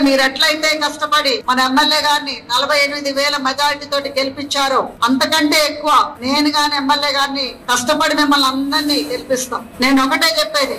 మీరు ఎట్లయితే కష్టపడి మన ఎమ్మెల్యే గారిని 48,000 మెజారిటీ తోటి గెలిపించారో అంతకంటే ఎక్కువ నేను గాని ఎమ్మెల్యే గారిని కష్టపడి మిమ్మల్ని అందరినీ గెలిపిస్తాం. నేను ఒకటే చెప్పేది,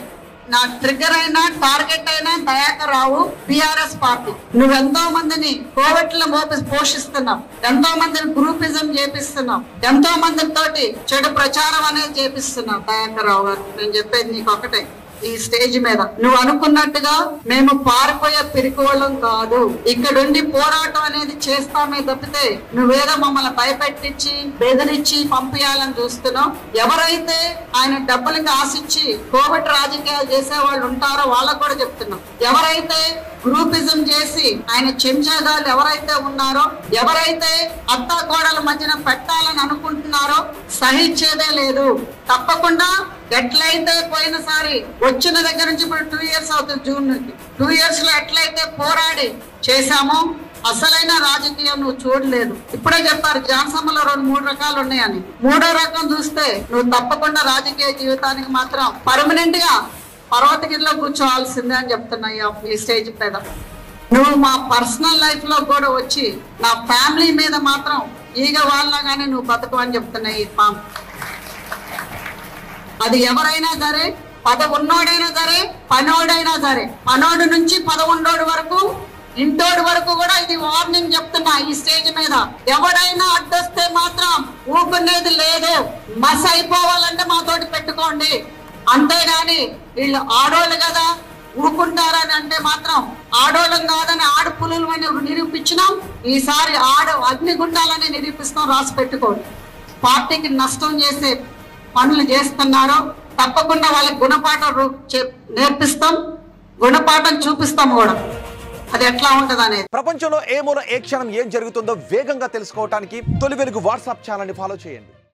నా ట్రిగ్గర్ అయినా టార్గెట్ అయినా దయాకర్ రావు, బిఆర్ఎస్ పార్టీ. నువ్వెంతో మందిని కోవిడ్లో పోషిస్తున్నావు, ఎంతో మందిని గ్రూపిజం చేపిస్తున్నావు, ఎంతో మంది తోటి చెడు ప్రచారం అనేది చేపిస్తున్నావు. దయాకర్ రావు గారు, నేను చెప్పేది నీకు ఒకటే, ఈ స్టేజ్ మీద నువ్వు అనుకున్నట్టుగా మేము పారిపోయే పిరికోళ్ళం కాదు. ఇక్కడుండి పోరాటం అనేది చేస్తామే తప్పితే నువ్వేదో మమ్మల్ని భయపెట్టించి బెదిరించి పంపించాలని చూస్తున్నావు. ఎవరైతే ఆయన డబ్బులకి ఆశించి కోవిడ్ రాజకీయాలు చేసే వాళ్ళు ఉంటారో వాళ్ళకు కూడా చెప్తున్నాం, ఎవరైతే గ్రూపిజం చేసి ఆయన చెంచాగాళ్ళు ఎవరైతే ఉన్నారో, ఎవరైతే అత్తా కోడల మధ్యన పెట్టాలని అనుకుంటున్నారో సహించేదే లేదు. తప్పకుండా ఎట్లయితే పోయినసారి వచ్చిన దగ్గర నుంచి ఇప్పుడు 2 years అవుతుంది, జూన్ నుంచి 2 years లో ఎట్లయితే పోరాడి చేశామో అసలైన రాజకీయం నువ్వు చూడలేదు. ఇప్పుడే చెప్పారు జాన్సమ్మలో 2-3 రకాలు ఉన్నాయని. 3వ రకం చూస్తే నువ్వు తప్పకుండా రాజకీయ జీవితానికి మాత్రం పర్మనెంట్ గా పర్వతగిరిలో కూర్చోవాల్సిందే అని చెప్తున్నా ఈ స్టేజ్ మీద. నువ్వు మా పర్సనల్ లైఫ్ లో కూడా వచ్చి నా ఫ్యామిలీ మీద మాత్రం ఈగ వాళ్ళగానే నువ్వు బతుకు అని చెప్తున్నా ఈ ఫామ్. అది ఎవరైనా సరే, ఉన్నోడైనా సరే, పనోడైనా సరే, పనోడు నుంచి 11 వరకు, ఇంటోడు వరకు కూడా ఇది వార్నింగ్ చెప్తున్నా ఈ స్టేజ్ మీద. ఎవడైనా అడ్డొస్తే మాత్రం ఊపుకునేది లేదు. మస్ అయిపోవాలంటే మాతోటి పెట్టుకోండి, అంతేగాని వీళ్ళు ఆడోళ్ళు కదా ఊరుకుంటారని అంటే మాత్రం ఆడోళ్ళం కాదని ఆడు పులులు అని నిరూపించినాం. ఈసారి అగ్నిగుండాలని నిరూపిస్తాం, రాసి పెట్టుకోండి. పార్టీకి నష్టం చేసే పనులు చేస్తున్నారో తప్పకుండా వాళ్ళకి గుణపాఠం నేర్పిస్తాం, గుణపాఠం చూపిస్తాం కూడా, అది ఎట్లా ఉంటది అనేది. ప్రపంచంలో ఏ మూల ఏ క్షణం ఏం జరుగుతుందో వేగంగా తెలుసుకోవడానికి తొలి వెలుగు వాట్సాప్ ఛానల్ ని ఫాలో చేయండి.